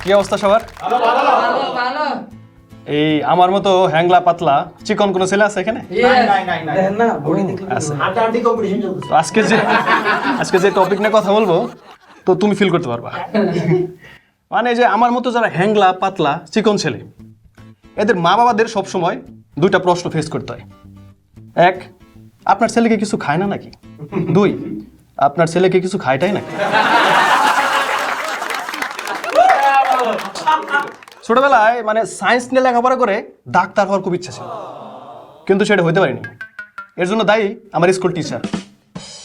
কি অবস্থা সবার? এই আমার মতো হ্যাংলা পাতলা চিকন কোনো ছেলে আছে এখানে? তো আজকে যে টপিক নিয়ে কথা বলবো তো তুমি ফিল করতে পারবা। মানে যে আমার মতো যারা হ্যাংলা পাতলা চিকন ছেলে, এদের মা বাবাদের সবসময় দুইটা প্রশ্ন ফেস করতে হয়। এক, আপনার ছেলেকে কিছু খায় না নাকি? দুই, আপনার ছেলেকে কিছু খায়টাই নাকি? ছোটবেলায় মানে সায়েন্স নিয়ে লেখাপড়া করে ডাক্তার হওয়ার খুব ইচ্ছা ছিল, কিন্তু সেটা হইতে পারিনি। এর জন্য দায়ী আমার স্কুল টিচার।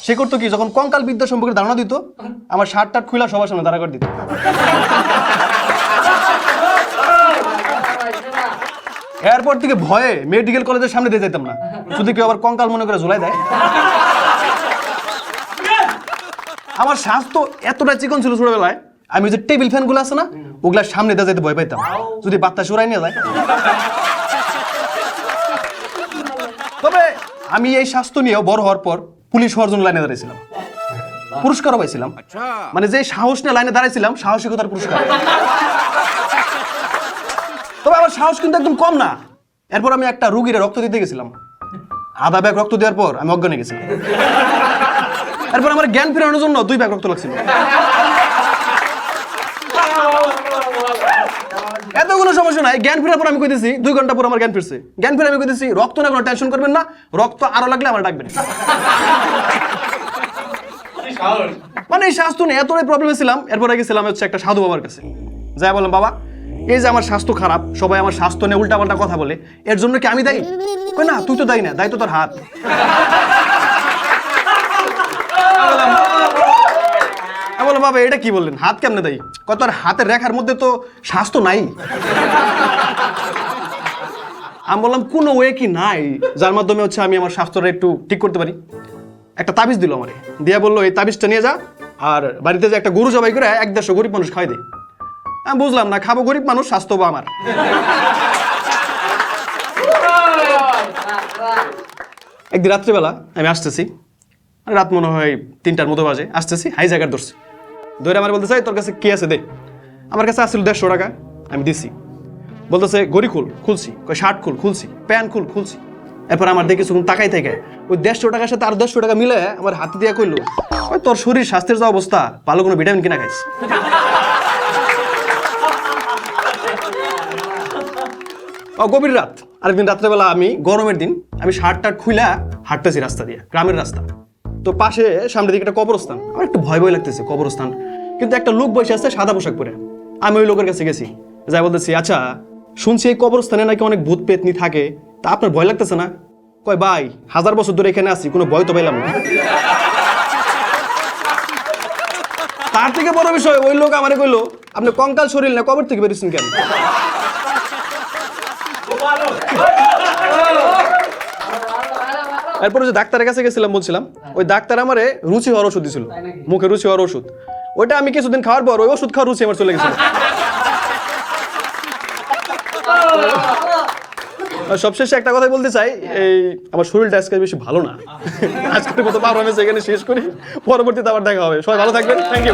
সে করতো কি, যখন কঙ্কাল বিদ্যা সম্পর্কে ধারণা দিত, আমার শার্ট টাট খুলা সবার সামনে দাঁড়া করে দিত। এরপর থেকে ভয়ে মেডিকেল কলেজের সামনে দিয়ে যেতাম না, শুধু কেউ আবার কঙ্কাল মনে করে ঝুলাই দেয়। আমার স্বাস্থ্য এতটা চিকন ছিল ছোটবেলায়, আমি যে টেবিল ফ্যান গুলো আছে না, ওগুলার সামনে দিয়ে যেতে ভয় পাইতাম, যদি বাতাস উড়াই নিয়ে যায়। তবে আমি এই স্বাস্থ্য নিয়েও বড় হওয়ার পর পুলিশ হওয়ার জন্য লাইনে দাঁড়িয়েছিলাম, পুরস্কারও পাইছিলাম। মানে যে সাহস নিয়ে লাইনে দাঁড়াইছিলাম, সাহসিকতার পুরস্কার। তবে আমার সাহস কিন্তু একদম কম না। এরপর আমি একটা রুগীর রক্ত দিতে গেছিলাম, আধা ব্যাগ রক্ত দেওয়ার পর আমি অজ্ঞান হয়ে গেছিলাম। এরপর আমার জ্ঞান ফেরানোর জন্য 2 ব্যাগ রক্ত লাগছিল। এত কোনো সমস্যা নাই। জ্ঞান ফেরার পর আমি কইতেছি 2 ঘন্টা পর আমার জ্ঞান ফিরছে। জ্ঞান ফিরে আমি কইতেছি, রক্ত না, কোনো টেনশন করবেন না, রক্ত আরো লাগলে আমার ডাকবেন। মানে এই স্বাস্থ্য নিয়ে এতটাই প্রবলেমে ছিলাম। এরপরে গেছিলাম হচ্ছে একটা সাধু বাবার কাছে, যাই বললাম, বাবা এই যে আমার স্বাস্থ্য খারাপ, সবাই আমার স্বাস্থ্য নিয়ে উল্টাপাল্টা কথা বলে, এর জন্য কি আমি দায়ী? কই না, তুই তো দায়ী না, দায়ী তো তোর হাত। বলো, বাবা এটা কি বললেন, হাত কেমনে দায়ী? কত আর হাতের রেখার মধ্যে তো স্বাস্থ্য নাই। আমি বললাম, কোনো ওয়ে কি নাই যার মাধ্যমে হচ্ছে আমি আমার স্বাস্থ্যটা একটু ঠিক করতে পারি? একটা তাবিজ দিল আমারে, দিয়া বললো এই তাবিজটা নিয়ে যা, আর বাড়িতে যে একটা গরু জবাই করে 1-150 গরিব মানুষ খাওয়াই দে। আমি বুঝলাম না, খাবো গরিব মানুষ, স্বাস্থ্য বা আমার। একদিন রাত্রিবেলা আমি আসতেছি, রাত মনে হয় 3টার মতো বাজে, আসতেছি, হাইজ্যাকার ধরছি, ধরে আমার বলতে চাই তোর কাছে কি আছে দে। আমার কাছে আসছিল 150 টাকা, আমি দিছি। বলতেছে গড়ি খুল, খুলছি, শার্ট খুল, খুলছি, প্যান্ট খুল, খুলছি। এরপর আমার দেখে শুনুন তাকাই থেকে ওই 150 টাকার সাথে আর 150 টাকা মিলে আমার হাতে দিয়া কইলো, ওই তোর শরীর স্বাস্থ্যের যা অবস্থা, ভালো কোনো ভিটামিন কিনা খাইস। গভীর রাত, আরেকদিন রাত্রেবেলা আমি গরমের দিন, আমি শার্ট টার্ট খুইলা হাঁটতেছি রাস্তা দিয়ে, গ্রামের রাস্তা। তো পাশে সামনের দিকে একটা কবরস্থান, আমার একটু ভয় ভয় লাগতেছে কবরস্থান, কিন্তু একটা লোক বসে আছে সাদা পোশাক পরে। আমি ওই লোকের কাছে গেছি, যাই বলতেছি, আচ্ছা শুনছি এই কবরস্থানে নাকি অনেক ভূত পেতনি থাকে, তা আপনার ভয় লাগতেছে না? কয় ভাই 1000 বছর ধরে এখানে আছি, কোনো ভয় তো পাইলাম না। তার থেকে বড় বিষয়, ওই লোক আমারে কইলো, আপনি কঙ্কাল শরীর না কবর থেকে বেরিয়েছেন কেন? এরপরে যে ডাক্তারের কাছে গেছিলাম বলছিলাম, ওই ডাক্তার আমারে রুচি হওয়ার ওষুধ দিছিল, মুখে রুচি হওয়ার ওষুধ। ওইটা আমি কিছুদিন খাওয়ার পর ওই ওষুধ খাওয়ার রুচি আমার চলে গেছিল। সবশেষে একটা কথাই বলতে চাই, এই আমার শরীরটা আজকে বেশি ভালো না। আজকের মতো পারফরমেন্স এখানে শেষ করি, পরবর্তীতে আবার দেখা হবে। সবাই ভালো থাকবেন, থ্যাংক ইউ।